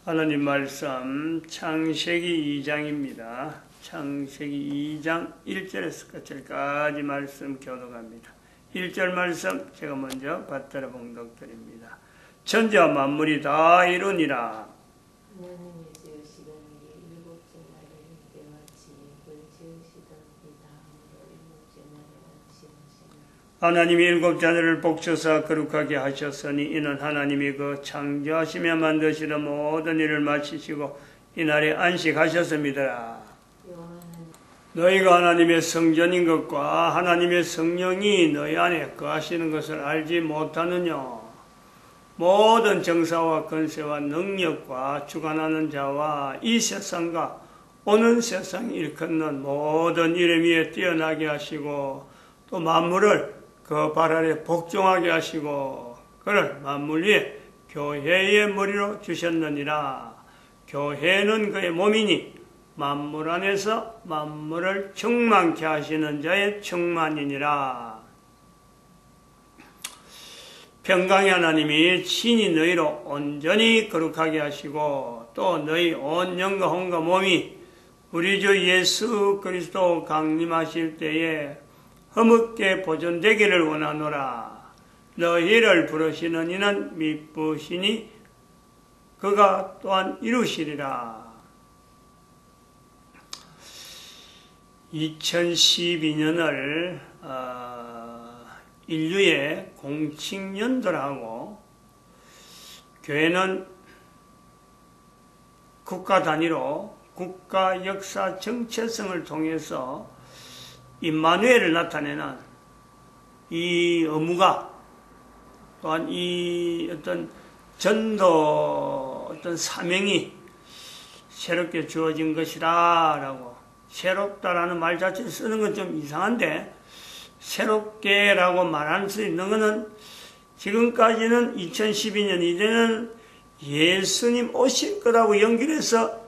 하나님 말씀 창세기 2장입니다. 창세기 2장 1절에서 끝절까지 말씀 교독합니다. 1절 말씀 제가 먼저 받들어 봉독드립니다. 천지와 만물이 다 이루니라. 하나님이 지으시던 이 일곱째 날을 때마치 그 지으시던 이 다음으로 일곱째 날에 안식하시니 하나님이 일곱 자들을 복주사 거룩하게 하셨으니 이는 하나님이 그 창조하시며 만드시는 모든 일을 마치시고 이날에 안식하셨습니다. 너희가 하나님의 성전인 것과 하나님의 성령이 너희 안에 거하시는 것을 알지 못하느냐? 모든 정사와 권세와 능력과 주관하는 자와 이 세상과 오는 세상 일컫는 모든 이름 위에 뛰어나게 하시고 또 만물을 그 발 아래 복종하게 하시고 그를 만물 위에 교회의 머리로 주셨느니라. 교회는 그의 몸이니 만물 안에서 만물을 충만케 하시는 자의 충만이니라. 평강의 하나님이 친히 너희로 온전히 거룩하게 하시고 또 너희 온 영과 혼과 몸이 우리 주 예수 그리스도 강림하실 때에 허물게 보존되기를 원하노라. 너희를 부르시는 이는 미쁘시니 그가 또한 이루시리라. 2012년을 인류의 공칙년도라고 교회는 국가 단위로 국가 역사 정체성을 통해서 임마누엘을 나타내는 이 의무가 또한 이 어떤 전도 어떤 사명이 새롭게 주어진 것이다 라고 새롭다라는 말 자체를 쓰는 건 좀 이상한데 새롭게 라고 말할 수 있는 것은 지금까지는 2012년 이제는 예수님 오실 거라고 연결해서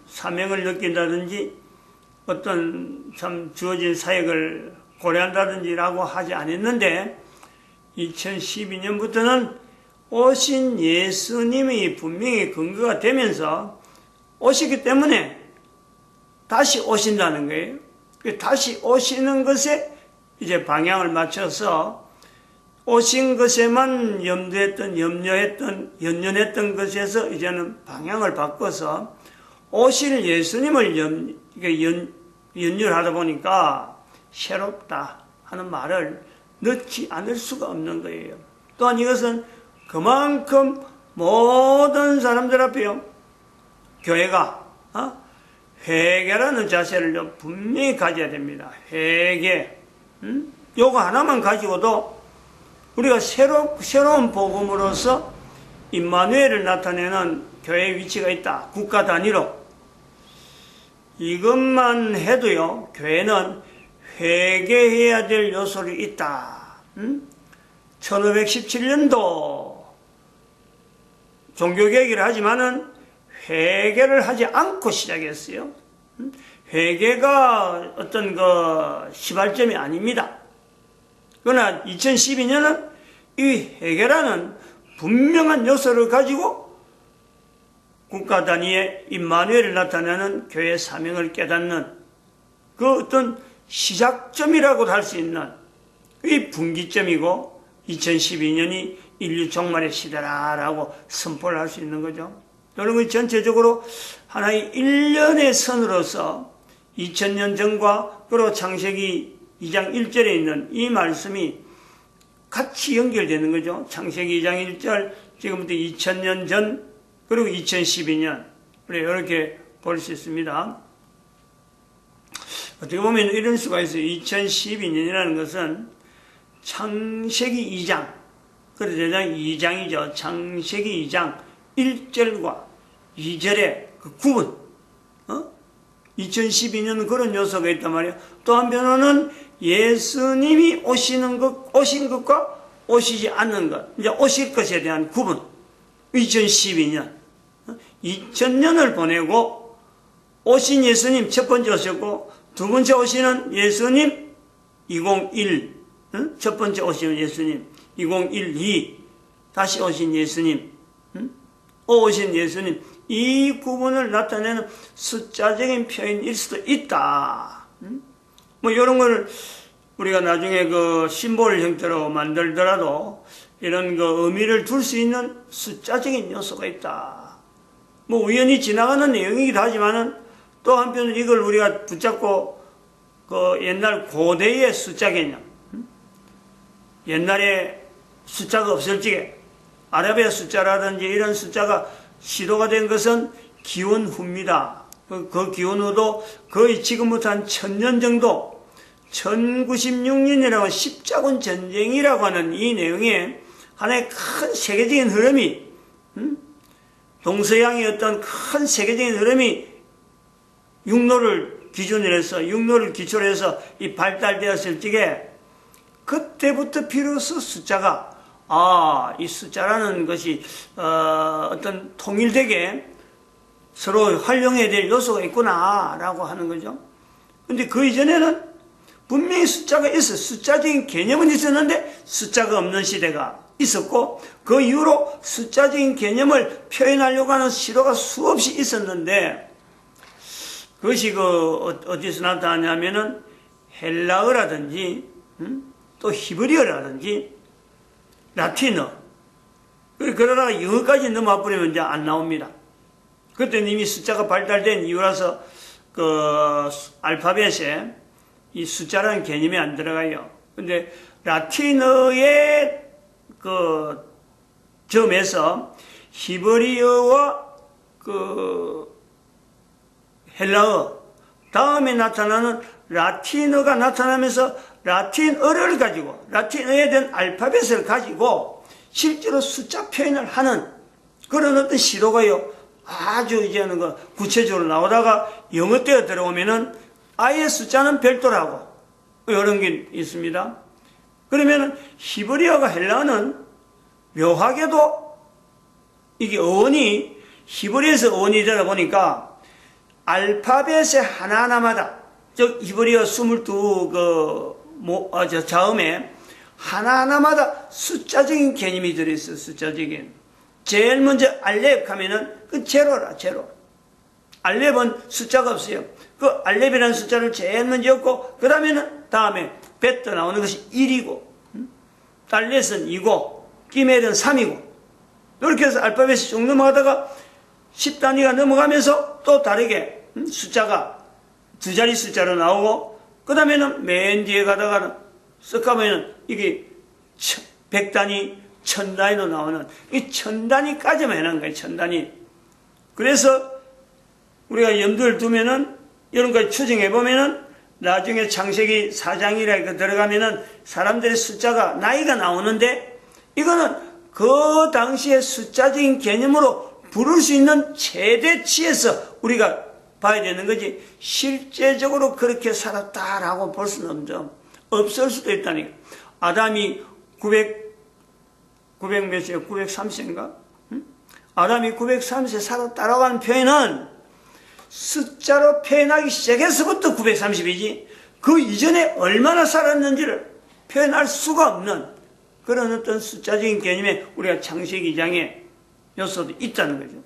사명을 느낀다든지 어떤 참 주어진 사역을 고려한다든지라고 하지 않았는데 2012년부터는 오신 예수님이 분명히 근거가 되면서 오시기 때문에 다시 오신다는 거예요. 다시 오시는 것에 이제 방향을 맞춰서 오신 것에만 염려했던 것에서 이제는 방향을 바꿔서 오실 예수님을 연결하다 보니까 새롭다 하는 말을 넣지 않을 수가 없는 거예요. 또한 이것은 그만큼 모든 사람들 앞에요. 교회가 회개라는 자세를 분명히 가져야 됩니다. 회개. 요거 하나만 가지고도 우리가 새로운 복음으로서 임마누엘을 나타내는 교회의 위치가 있다. 국가 단위로. 이것만 해도요, 교회는 회개해야 될 요소를 있다. 1517년도 종교개혁을 하지만은 회개를 하지 않고 시작했어요. 회개가 어떤 시발점이 아닙니다. 그러나 2012년은 이 회개라는 분명한 요소를 가지고 국가 단위의 임마누엘을 나타내는 교회의 사명을 깨닫는 그 어떤 시작점이라고도 할 수 있는 이 분기점이고 2012년이 인류 종말의 시대라고 선포를 할 수 있는 거죠. 여러분 전체적으로 하나의 일련의 선으로서 2000년 전과 그리고 창세기 2장 1절에 있는 이 말씀이 같이 연결되는 거죠. 창세기 2장 1절 지금부터 2000년 전 그리고 2012년 이렇게 볼 수 있습니다. 어떻게 보면 이런 수가 있어요. 2012년이라는 것은 창세기 2장 그래서 2장이죠. 창세기 2장 1절과 2절의 그 구분 2012년은 그런 요소가 있단 말이에요. 또 한편으로는 예수님이 오신 것과 오시지 않는 것, 이제 오실 것에 대한 구분 2012년 2000년을 보내고 오신 예수님 첫 번째 오셨고 두 번째 오시는 예수님 2012 첫 번째 오시는 예수님 2012 다시 오신 예수님 오신 예수님, 이 구분을 나타내는 숫자적인 표현일 수도 있다. 뭐 이런 걸 우리가 나중에 그 심볼 형태로 만들더라도 이런 그 의미를 둘 수 있는 숫자적인 요소가 있다. 뭐 우연히 지나가는 내용이기도 하지만은 또 한편 이걸 우리가 붙잡고 그 옛날 고대의 숫자 개념, 옛날에 숫자가 없을 적에 아라비아 숫자라든지 이런 숫자가 시도가 된 것은 기원 후입니다. 그 기원 후도 거의 지금부터 한 1000년 정도, 1096년이라고 십자군 전쟁이라고 하는 이 내용에 하나의 큰 세계적인 흐름이, 동서양의 어떤 큰 세계적인 흐름이 육로를 기준으로 해서, 육로를 기초로 해서 이 발달되었을 적에 그때부터 비로소 숫자가, 이 숫자라는 것이 어떤 통일되게 서로 활용해야 될 요소가 있구나라고 하는 거죠. 근데 그 이전에는 분명히 숫자가 있어, 숫자적인 개념은 있었는데 숫자가 없는 시대가 있었고, 그 이후로 숫자적인 개념을 표현하려고 하는 시도가 수없이 있었는데, 그것이 어디서 나타나냐면은 헬라어라든지, 또 히브리어라든지, 라틴어. 그러다가 영어까지 넘어와 버리면 이제 안 나옵니다. 그때는 이미 숫자가 발달된 이유라서 그 알파벳에 이 숫자라는 개념이 안 들어가요. 근데 라틴어의 그 점에서 히브리어와 그 헬라어 다음에 나타나는 라틴어가 나타나면서 라틴어를 가지고 라틴어에 대한 알파벳을 가지고 실제로 숫자 표현을 하는 그런 어떤 시도가요 아주 이제는 그 구체적으로 나오다가 영어 때에 들어오면은 아예 숫자는 별도라고 이런 게 있습니다. 그러면은 히브리어가 헬라어는 묘하게도 이게 어원이 히브리어에서 어원이 되다 보니까 알파벳의 하나하나마다 즉 히브리어 22그 자음에 하나하나마다 숫자적인 개념이 들어있어요. 숫자적인. 제일 먼저 알렙 하면은 그 제로라, 제로. 알렙은 숫자가 없어요. 그 알렙이라는 숫자를 제일 먼저 엮고 그 다음에 벳도 나오는 것이 1이고 달렛은 2고 끼멜은 3이고 이렇게 해서 알파벳이 쭉 넘어가다가 10단위가 넘어가면서 또 다르게 숫자가 두 자리 숫자로 나오고 그 다음에는 맨 뒤에 가다가는 쓱 가면은 이게 100단위, 1000단위로 나오는 이 1000단위까지만 해놓은 거예요. 1000단위. 그래서 우리가 염두를 두면은 이런 걸 추정해 보면은 나중에 창세기 4장이라 들어가면은 사람들의 숫자가 나이가 나오는데 이거는 그 당시의 숫자적인 개념으로 부를 수 있는 최대치에서 우리가 봐야 되는 거지 실제적으로 그렇게 살았다라고 볼 수는 없죠. 없을 수도 있다니까. 아담이 930인가? 아담이 930세 살았다라고 하는 표현은 숫자로 표현하기 시작해서부터 930이지 그 이전에 얼마나 살았는지를 표현할 수가 없는 그런 어떤 숫자적인 개념에 우리가 창세기 2장의 요소도 있다는 거죠.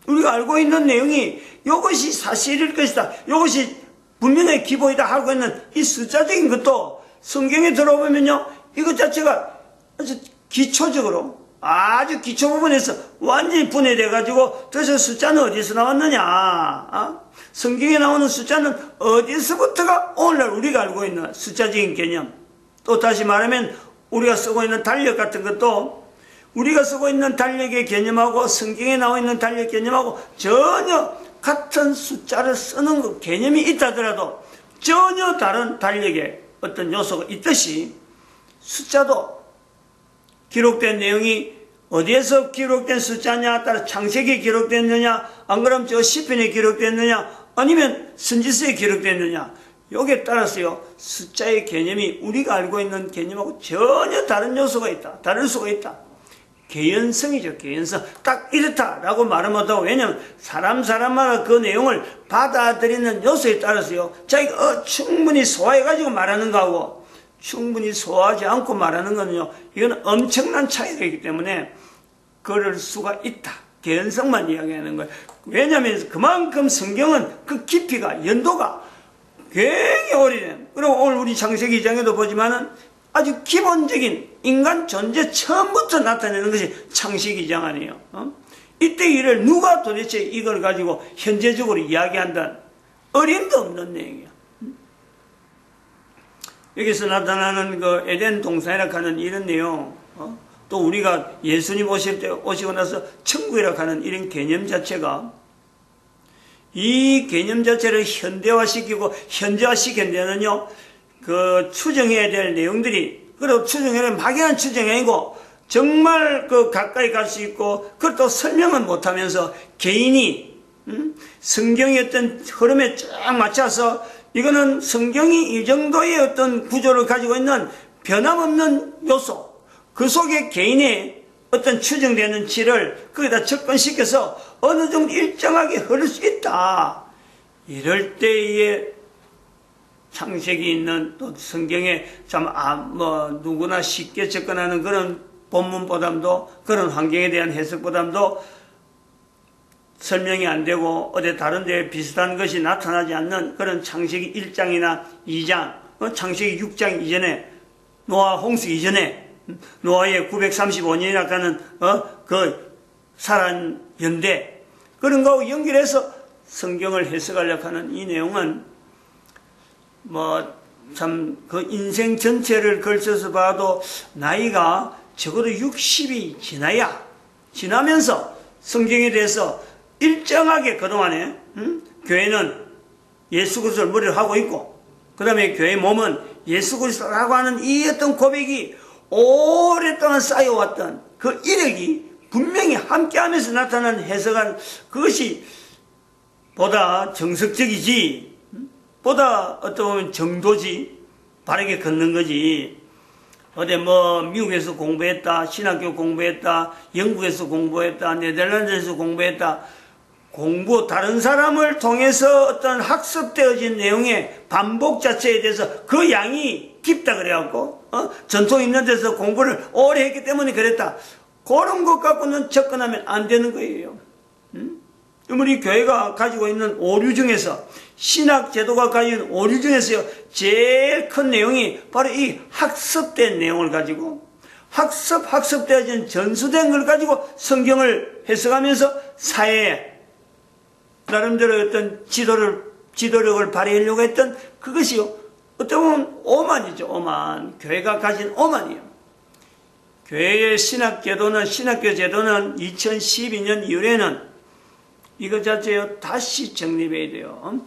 우리가 알고 있는 내용이 이것이 사실일 것이다. 이것이 분명히 기본이다 하고 있는 이 숫자적인 것도 성경에 들어보면요. 이것 자체가 아주 기초적으로 아주 기초 부분에서 완전히 분해돼가지고 도대체 숫자는 어디서 나왔느냐? 성경에 나오는 숫자는 어디서부터가 오늘날 우리가 알고 있는 숫자적인 개념. 또 다시 말하면 우리가 쓰고 있는 달력 같은 것도 우리가 쓰고 있는 달력의 개념하고 성경에 나와 있는 달력 개념하고 전혀 같은 숫자를 쓰는 것 개념이 있다더라도 전혀 다른 달력의 어떤 요소가 있듯이 숫자도 기록된 내용이 어디에서 기록된 숫자냐 따라 창세기에 기록됐느냐 안 그러면 저 시편에 기록됐느냐 아니면 선지서에 기록됐느냐 여기에 따라서요 숫자의 개념이 우리가 알고 있는 개념하고 전혀 다른 요소가 있다. 다를 수가 있다. 개연성이죠. 개연성. 딱 이렇다라고 말은 못하고 왜냐하면 사람마다 그 내용을 받아들이는 요소에 따라서요 자기가 충분히 소화해가지고 말하는 거하고 충분히 소화하지 않고 말하는 거는요 이건 엄청난 차이가 있기 때문에 그럴 수가 있다. 개연성만 이야기하는 거예요. 왜냐하면 그만큼 성경은 그 깊이가, 연도가 굉장히 오래된. 그리고 오늘 우리 창세기 2장에도 보지만은 아주 기본적인 인간 존재 처음부터 나타내는 것이 창세기 2장 아니에요. 이때 일을 누가 도대체 이걸 가지고 현재적으로 이야기한다는 어림도 없는 내용이야. 여기서 나타나는 그 에덴 동산이라 하는 이런 내용, 또 우리가 예수님 오시고 나서 천국이라 하는 이런 개념 자체가, 이 개념 자체를 현대화시키고 현재화시킨 데는요, 그 추정해야 될 내용들이, 그리고 추정해야 막연한 추정이 아니고 정말 그 가까이 갈 수 있고, 그것도 설명은 못하면서 개인이 성경의 어떤 흐름에 쫙 맞춰서, 이거는 성경이 이 정도의 어떤 구조를 가지고 있는 변함없는 요소, 그 속에 개인의 어떤 추정되는 질을 거기다 접근시켜서 어느 정도 일정하게 흐를 수 있다. 이럴 때에 창세기 있는 또 성경에 참 누구나 쉽게 접근하는 그런 본문보담도, 그런 환경에 대한 해석보담도 설명이 안 되고 어디 다른 데 비슷한 것이 나타나지 않는 그런 창세기 1장이나 2장, 창세기 6장 이전에, 노아 홍수 이전에, 노아의 935년이라 하는 그 살한 연대, 그런 거하고 연결해서 성경을 해석하려고 하는 이 내용은 참 그 인생 전체를 걸쳐서 봐도 나이가 적어도 60이 지나면서 성경에 대해서 일정하게 그동안에 교회는 예수 그리스도를 머리로 하고 있고, 그 다음에 교회 몸은 예수 그리스도라고 하는 이 어떤 고백이 오랫동안 쌓여왔던 그 이력이 분명히 함께하면서 나타난 해석한 그것이 보다 정석적이지, 보다 어떻게 보면 정도지, 바르게 걷는 거지. 어디 미국에서 공부했다, 신학교 공부했다, 영국에서 공부했다, 네덜란드에서 공부했다, 다른 사람을 통해서 어떤 학습되어진 내용의 반복 자체에 대해서 그 양이 깊다 그래갖고, 전통 있는 데서 공부를 오래 했기 때문에 그랬다. 그런 것 갖고는 접근하면 안 되는 거예요. 우리 교회가 가지고 있는 오류 중에서, 신학 제도가 가지고 있는 오류 중에서요, 제일 큰 내용이 바로 이 학습된 내용을 가지고, 학습되어진 전수된 걸 가지고 성경을 해석하면서 사회에 나름대로 어떤 지도력을 발휘하려고 했던 그것이요, 어떻게 보면 오만이죠, 오만. 교회가 가진 오만이에요. 교회의 신학교 제도는 2012년 이후에는 이거 자체요, 다시 정립해야 돼요.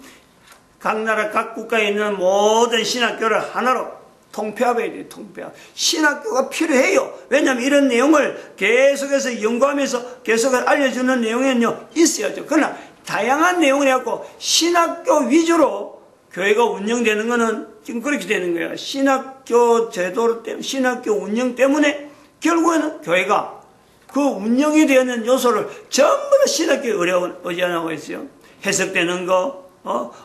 각 나라, 각 국가에 있는 모든 신학교를 하나로 통폐합해야 돼요, 통폐합. 신학교가 필요해요. 왜냐하면 이런 내용을 계속해서 연구하면서 계속 알려주는 내용에는요, 있어야죠. 그러나 다양한 내용을 해갖고 신학교 위주로 교회가 운영되는 거는 지금 그렇게 되는 거예요. 신학교 제도 때문에, 신학교 운영 때문에 결국에는 교회가 그 운영이 되는 요소를 전부 다 신학교에 의존하고 있어요. 해석되는 거,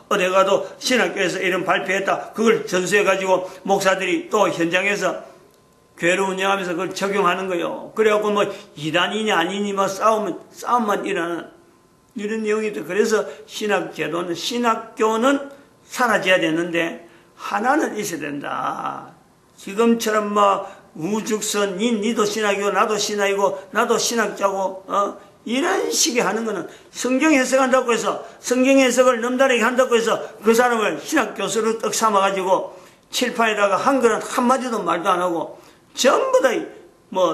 어디 가도 신학교에서 이런 발표했다, 그걸 전수해가지고 목사들이 또 현장에서 교회를 운영하면서 그걸 적용하는 거예요. 그래갖고 이단이냐 아니니 싸움만 일어나는 이런 내용이 있다. 그래서 신학교는 사라져야 되는데 하나는 있어야 된다. 지금처럼 우죽선, 니도 신학이고 나도 신학이고 나도 신학자고 이런 식의 하는 거는 성경 해석한다고 해서, 성경 해석을 넘다르게 한다고 해서 그 사람을 신학 교수로 떡 삼아가지고 칠판에다가 한글은 한마디도 말도 안 하고 전부 다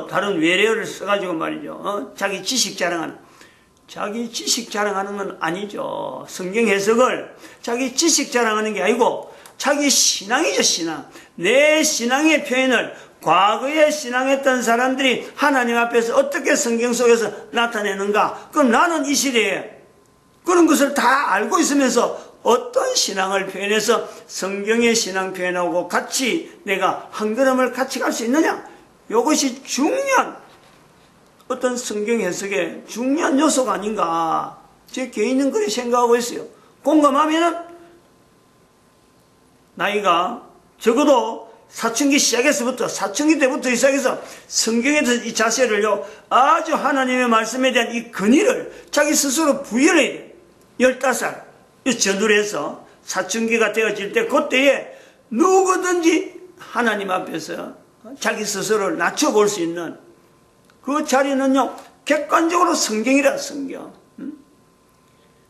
다른 외래어를 써가지고 말이죠, 자기 지식 자랑하는 건 아니죠. 성경 해석을 자기 지식 자랑하는 게 아니고 자기 신앙이죠, 신앙. 내 신앙의 표현을 과거에 신앙했던 사람들이 하나님 앞에서 어떻게 성경 속에서 나타내는가. 그럼 나는 이 시대에 그런 것을 다 알고 있으면서 어떤 신앙을 표현해서 성경의 신앙 표현하고 같이 내가 한 걸음을 같이 갈 수 있느냐. 이것이 중요한 어떤 성경 해석의 중요한 요소가 아닌가. 제 개인은 그렇게 생각하고 있어요. 공감하면은 나이가 적어도 사춘기 시작해서부터, 사춘기 때부터 시작해서 성경에서 이 자세를요, 아주 하나님의 말씀에 대한 이 근위를 자기 스스로 부여해야 돼. 15살, 이 전도를 해서 사춘기가 되어질 때, 그때에 누구든지 하나님 앞에서 자기 스스로를 낮춰볼 수 있는 그 자리는요, 객관적으로 성경이라, 성경.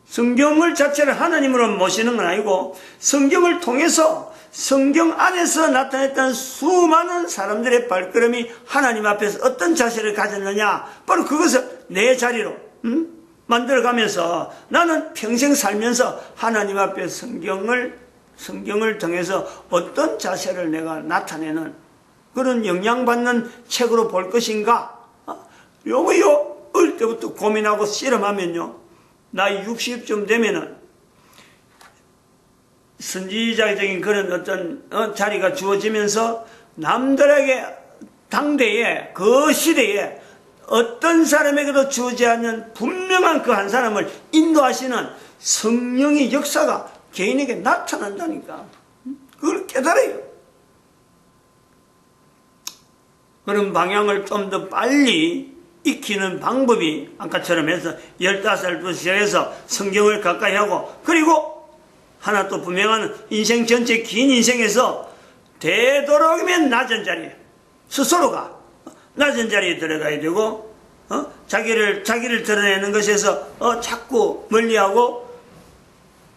성경을 자체를 하나님으로 모시는 건 아니고, 성경을 통해서 성경 안에서 나타냈던 수많은 사람들의 발걸음이 하나님 앞에서 어떤 자세를 가졌느냐, 바로 그것을 내 자리로 만들어가면서 나는 평생 살면서 하나님 앞에 성경을 통해서 어떤 자세를 내가 나타내는 그런 영향받는 책으로 볼 것인가? 요거요, 어릴 때부터 고민하고 씨름하면요, 나이 60쯤 되면은 선지자적인 그런 어떤 자리가 주어지면서 남들에게 당대에 그 시대에 어떤 사람에게도 주어지지 않는 분명한 그 한 사람을 인도하시는 성령의 역사가 개인에게 나타난다니까. 그걸 깨달아요. 그런 방향을 좀 더 빨리 익히는 방법이 아까처럼 해서 15살부터 시작해서 성경을 가까이 하고, 그리고 하나 또 분명한 인생 전체 긴 인생에서 되도록이면 낮은 자리에 스스로가 낮은 자리에 들어가야 되고, 자기를 드러내는 것에서 자꾸 멀리하고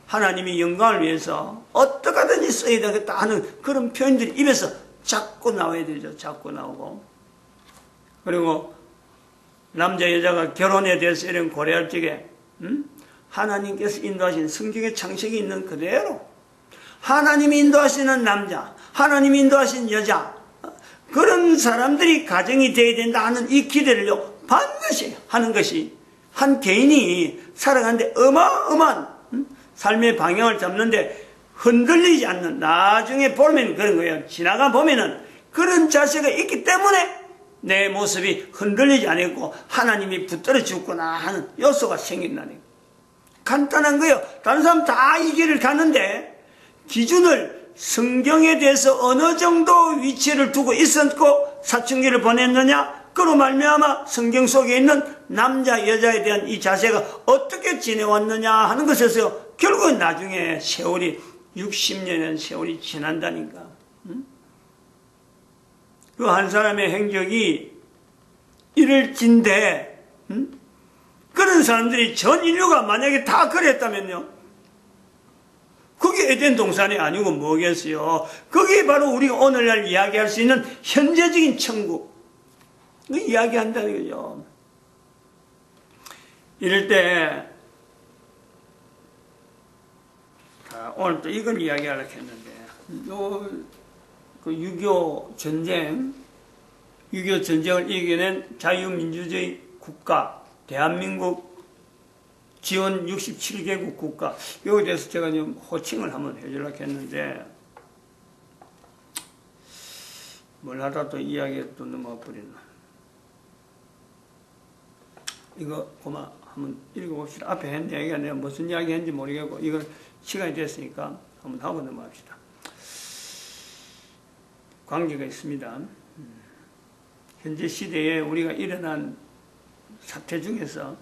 하나님이 영광을 위해서 어떻게 하든지 써야 되겠다 하는 그런 표현들이 입에서 자꾸 나와야 되죠. 자꾸 나오고. 그리고 남자 여자가 결혼에 대해서 이런 고려할 적에 하나님께서 인도하신 성경의 창식이 있는 그대로 하나님이 인도하시는 남자, 하나님이 인도하신 여자, 그런 사람들이 가정이 되어야 된다 하는 이 기대를요, 반드시 하는 것이 한 개인이 살아가는데 어마어마한 삶의 방향을 잡는데 흔들리지 않는, 나중에 보면 그런 거예요. 지나가 보면은 그런 자세가 있기 때문에 내 모습이 흔들리지 않고 하나님이 붙들어 주구나 하는 요소가 생긴다는, 간단한 거예요. 다른 사람 다 이 길을 가는데 기준을 성경에 대해서 어느 정도 위치를 두고 있었고 사춘기를 보냈느냐, 그로 말미암아 성경 속에 있는 남자 여자에 대한 이 자세가 어떻게 지내왔느냐 하는 것에서 결국은 나중에 세월이 60년의 세월이 지난다니까. 그 한 사람의 행적이 이럴진데, 그런 사람들이 전 인류가 만약에 다 그랬다면요, 그게 에덴 동산이 아니고 뭐겠어요. 그게 바로 우리가 오늘날 이야기할 수 있는 현재적인 천국, 그 이야기한다는 거죠. 이럴 때 오늘 또 이걸 이야기하려고 했는데, 그 6.25 전쟁을 이겨낸 자유민주주의 국가, 대한민국 지원 67개국 국가, 여기에 대해서 제가 좀 호칭을 한번 해주려고 했는데, 뭘 하다 또 이야기에 또 넘어가 버렸나. 이거 한번 읽어봅시다. 앞에 했는 이야기가 내가 무슨 이야기 했는지 모르겠고, 이거 시간이 됐으니까 한번 하고 넘어갑시다. 관계가 있습니다. 현재 시대에 우리가 일어난 사태 중에서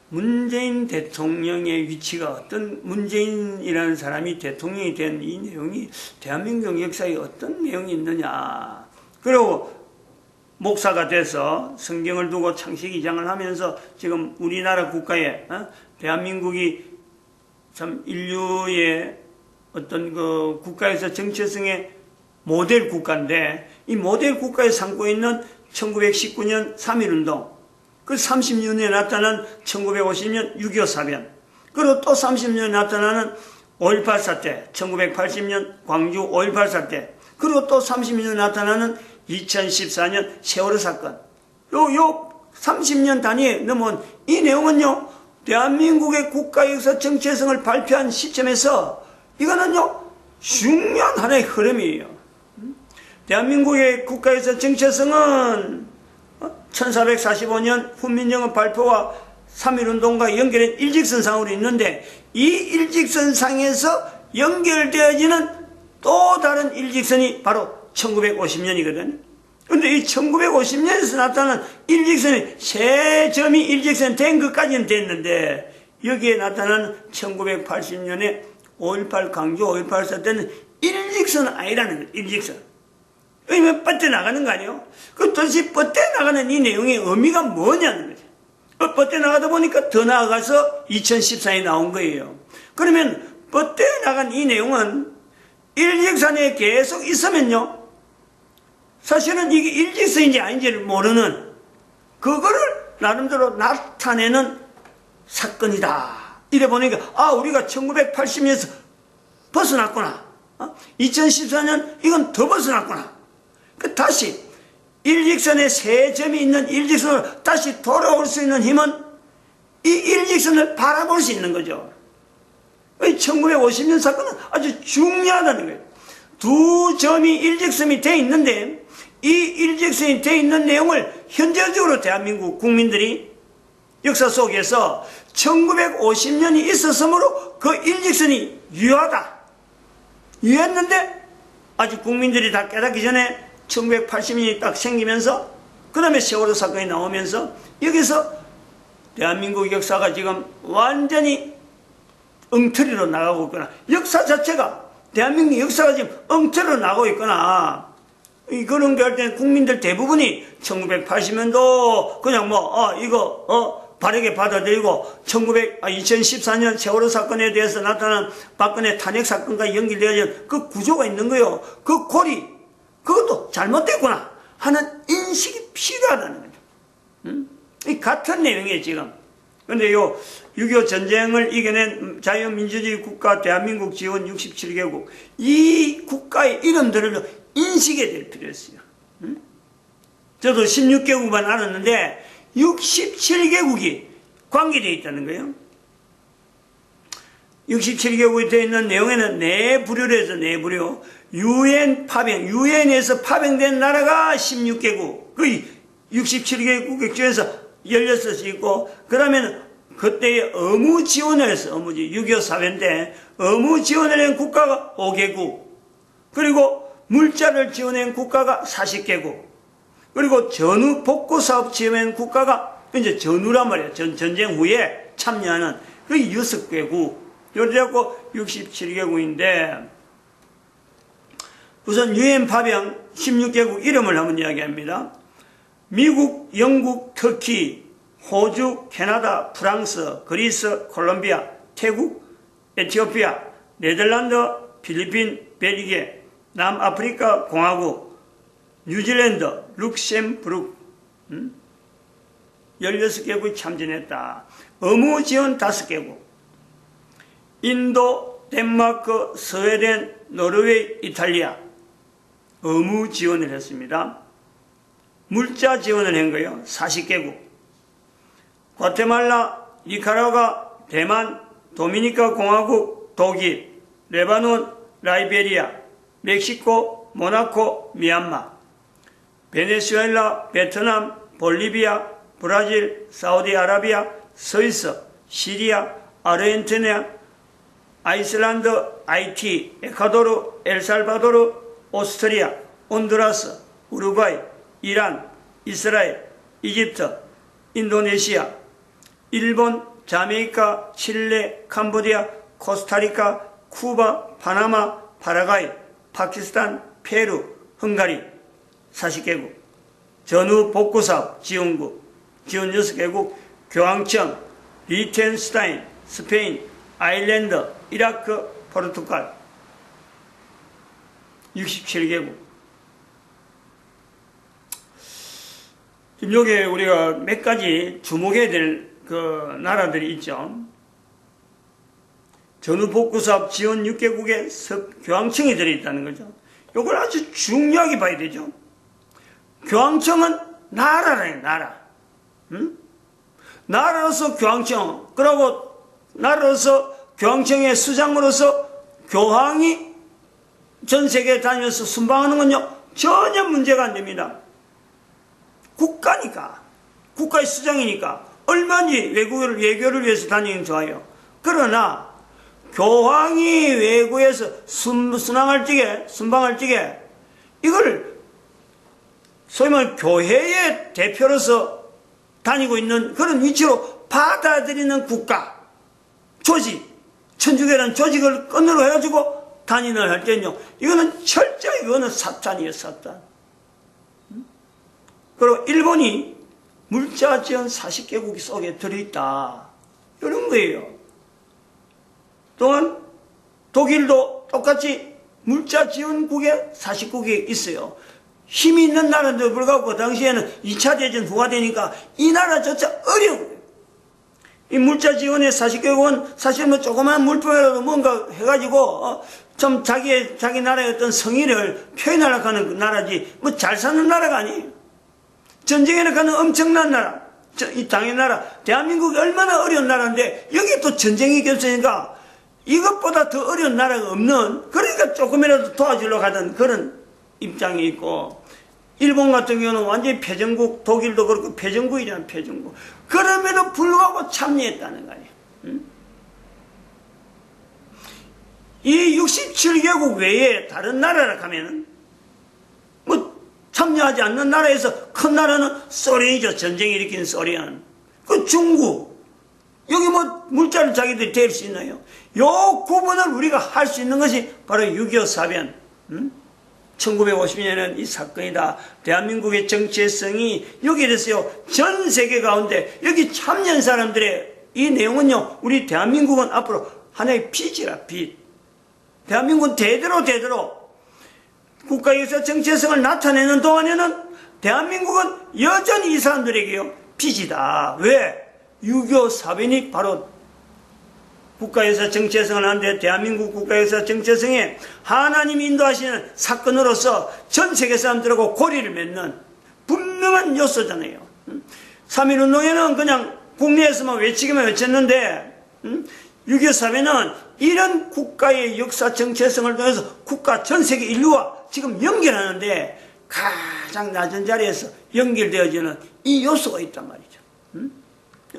문재인 대통령의 위치가 어떤, 문재인이라는 사람이 대통령이 된 이 내용이 대한민국 역사에 어떤 내용이 있느냐. 그리고 목사가 돼서 성경을 두고 창식 이장을 하면서 지금 우리나라 국가에, 대한민국이 참 인류의 어떤 그 국가에서 정체성의 모델 국가인데, 이 모델 국가에 삼고 있는 1919년 3.1운동, 그 30년에 나타난 1950년 6.25 사변, 그리고 또 30년에 나타나는 5.18 사태, 1980년 광주 5.18 사태, 그리고 또 30년에 나타나는 2014년 세월호 사건. 요 30년 단위에 넘어온 이 내용은요, 대한민국의 국가 역사 정체성을 발표한 시점에서 이거는요, 중요한 하나의 흐름이에요. 대한민국의 국가에서 정체성은 1445년 훈민정음 발표와 3.1운동과 연결된 일직선상으로 있는데, 이 일직선상에서 연결되어지는 또 다른 일직선이 바로 1950년이거든. 근데 이 1950년에서 나타난 일직선이 세 점이 일직선 된 것까지는 됐는데, 여기에 나타난 1980년에 5.18 강조 5.18 사태는 일직선은 아니라는 거예요. 일직선. 왜냐면 뻗어나가는 거 아니에요? 그 도대체 뻗어나가는 이 내용의 의미가 뭐냐는 거죠. 뻗어나가다 보니까 더 나아가서 2014년에 나온 거예요. 그러면 뻗어나간 이 내용은 일직선에 계속 있으면요, 사실은 이게 일직선인지 아닌지를 모르는, 그거를 나름대로 나타내는 사건이다. 이래 보니까, 아, 우리가 1980년에서 벗어났구나. 2014년 이건 더 벗어났구나. 다시 일직선에 세 점이 있는 일직선으로 다시 돌아올 수 있는 힘은 이 일직선을 바라볼 수 있는 거죠. 1950년 사건은 아주 중요하다는 거예요. 두 점이 일직선이 되어 있는데, 이 일직선이 되어 있는 내용을 현재적으로 대한민국 국민들이 역사 속에서 1950년이 있었으므로 그 일직선이 유효하다. 유효했는데 아직 국민들이 다 깨닫기 전에 1980년이 딱 생기면서, 그 다음에 세월호 사건이 나오면서 여기서 대한민국 역사가 지금 완전히 엉터리로 나가고 있거나, 역사 자체가, 대한민국 역사가 지금 엉터리로 나가고 있거나, 그런 게 할 때는 국민들 대부분이 1980년도 그냥 바르게 받아들이고 2014년 세월호 사건에 대해서 나타난 박근혜 탄핵 사건과 연결되어진 그 구조가 있는 거예요. 그 고리, 그것도 잘못됐구나 하는 인식이 필요하다는 거죠. 이 같은 내용이에요, 지금. 근데 6.25 전쟁을 이겨낸 자유민주주의 국가 대한민국 지원 67개국, 이 국가의 이름들을 인식해야 될 필요가 있어요. 저도 16개국만 알았는데 67개국이 관계되어 있다는 거예요. 67개국이 되어 있는 내용에는 네 부류로 해서 네 부류, 유엔에서 파병된 나라가 16개국, 그 67개국 중에서 16이 있고, 그러면 그때의 의무 지원을 해서, 6.25 사회인데 의무 지원을 한 국가가 5개국, 그리고 물자를 지원한 국가가 40개국, 그리고 전후 복구 사업 지원한 국가가 이제 전후란 말이에요. 전쟁 후에 참여하는 그 6개국. 요래갖고 67개국인데, 우선 유엔 파병 16개국 이름을 한번 이야기합니다. 미국, 영국, 터키, 호주, 캐나다, 프랑스, 그리스, 콜롬비아, 태국, 에티오피아, 네덜란드, 필리핀, 벨기에, 남아프리카 공화국, 뉴질랜드, 룩셈부르크, 16개국이 참전했다. 의무 지원 5개국, 인도, 덴마크, 스웨덴, 노르웨이, 이탈리아 의무 지원을 했습니다. 물자 지원을 한 거예요. 40개국. 과테말라, 니카라과, 대만, 도미니카 공화국, 독일, 레바논, 라이베리아, 멕시코, 모나코, 미얀마, 베네수엘라, 베트남, 볼리비아, 브라질, 사우디아라비아, 스위스, 시리아, 아르헨티나, 아이슬란드, 하이티, 에콰도르, 엘살바도르, 오스트리아, 온두라스, 우루과이, 이란, 이스라엘, 이집트, 인도네시아, 일본, 자메이카, 칠레, 캄보디아, 코스타리카, 쿠바, 파나마, 파라과이, 파키스탄, 페루, 헝가리 40개국, 전후 복구사업 지원국, 지원 6개국, 교황청, 리텐슈타인, 스페인, 아일랜드, 이라크, 포르투갈 67개국. 지금 여기에 우리가 몇 가지 주목해야 될 그 나라들이 있죠. 전후 복구사업 지원 6개국에 교황청이 들어있다는 거죠. 이걸 아주 중요하게 봐야 되죠. 교황청은 나라라요, 나라. 나라로서 교황청, 그리고 나라로서 교황청의 수장으로서 교황이 전 세계에 다니면서 순방하는 건요, 전혀 문제가 안 됩니다. 국가니까, 국가의 수장이니까 얼마든지 외교를 위해서 다니긴 좋아요. 그러나 교황이 외국에서 순방할 적에 이걸 소위 말해 교회의 대표로서 다니고 있는 그런 위치로 받아들이는 국가, 조직, 천주교라는 조직을 끈으로 해가지고 단인을 할 때는요, 이거는 철저히 이거는 사탄이에요, 사탄. 그리고 일본이 물자지원 40개국 속에 들어있다. 이런 거예요. 또한 독일도 똑같이 물자지원국에 40국이 있어요. 힘이 있는 나라인데도 불구하고 그 당시에는 2차 대전 후가 되니까 이 나라조차 어려워요. 이 물자지원의 40개국은 사실 뭐 조그만 물품이라도 뭔가 해가지고 좀 자기 나라의 어떤 성의를 표현하려고 하는 그 나라지 뭐 잘 사는 나라가 아니에요. 전쟁에 가는 엄청난 나라, 이 당의 나라, 대한민국이 얼마나 어려운 나라인데 여기 또 전쟁이 겹치니까 이것보다 더 어려운 나라가 없는, 그러니까 조금이라도 도와주려고 하던 그런 입장이 있고, 일본 같은 경우는 완전히 패전국, 독일도 그렇고 패전국이잖아요, 패전국. 그럼에도 불구하고 참여했다는 거 아니에요. 응? 이 67개국 외에 다른 나라라 하면은 뭐 참여하지 않는 나라에서 큰 나라는 소련이죠. 전쟁 일으킨 소련. 그 중국. 여기 뭐 물자를 자기들이 댈 수 있나요? 요 구분을 우리가 할 수 있는 것이 바로 6.25 사변. 1950년에는 이 사건이다. 대한민국의 정체성이 여기에 대해서요, 전 세계 가운데 여기 참여한 사람들의 이 내용은요, 우리 대한민국은 앞으로 하나의 빚이라, 빚. 대한민국은 대대로 국가에서 정체성을 나타내는 동안에는 대한민국은 여전히 이 사람들에게요, 빚이다. 왜? 6.25 사변이 바로 국가에서 정체성을 하는데, 대한민국 국가에서 정체성에 하나님이 인도하시는 사건으로서 전 세계 사람들하고 고리를 맺는 분명한 요소잖아요. 3.1운동에는 그냥 국내에서만 외치기만 외쳤는데 6.25 사변은 이런 국가의 역사 정체성을 통해서 국가 전 세계 인류와 지금 연결하는데 가장 낮은 자리에서 연결되어지는 이 요소가 있단 말이죠.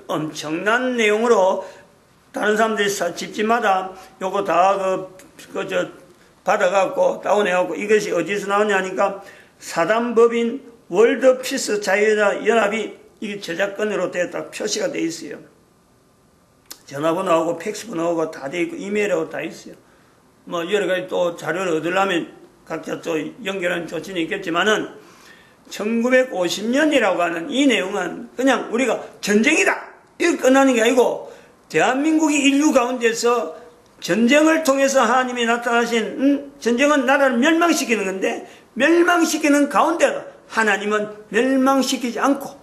엄청난 내용으로 다른 사람들이 집집마다 요거 다 받아갖고 다운해갖고 이것이 어디서 나오냐니까 사단법인 월드피스 자유연합이 이게 저작권으로 딱 표시가 돼 있어요. 전화번호하고 팩스번호하고 다 돼 있고 이메일하고 다 있어요. 뭐 여러 가지 또 자료를 얻으려면 각자 또 연결하는 조치는 있겠지만은 1950년이라고 하는 이 내용은 그냥 우리가 전쟁이다 이거 끝나는 게 아니고 대한민국이 인류 가운데서 전쟁을 통해서 하나님이 나타나신 전쟁은 나라를 멸망시키는 건데 멸망시키는 가운데도 하나님은 멸망시키지 않고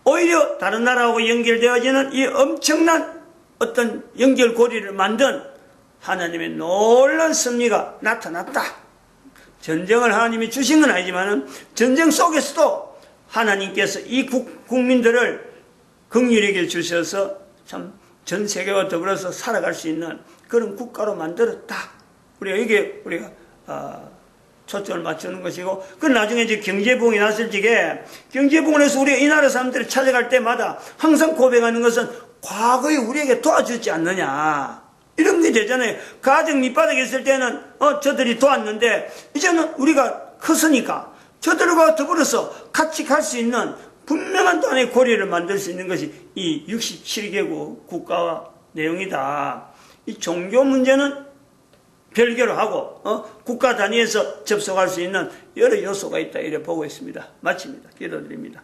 오히려 다른 나라하고 연결되어지는 이 엄청난 어떤 연결고리를 만든 하나님의 놀라운 섭리가 나타났다. 전쟁을 하나님이 주신 건 아니지만 전쟁 속에서도 하나님께서 이 국민들을 긍휼하게 주셔서 참 전 세계와 더불어서 살아갈 수 있는 그런 국가로 만들었다. 우리가 초점을 맞추는 것이고, 그 나중에 이제 경제부흥이 났을 적에 경제부흥을 해서 우리가 이 나라 사람들을 찾아갈 때마다 항상 고백하는 것은 과거에 우리에게 도와주지 않느냐. 이런 게 되잖아요. 가정 밑바닥에 있을 때는 저들이 도왔는데 이제는 우리가 컸으니까 저들과 더불어서 같이 갈 수 있는 분명한 또 하나의 고리를 만들 수 있는 것이 이 67개국 국가와 내용이다. 이 종교 문제는 별개로 하고 국가 단위에서 접속할 수 있는 여러 요소가 있다 이렇게 보고 있습니다. 마칩니다. 기도드립니다.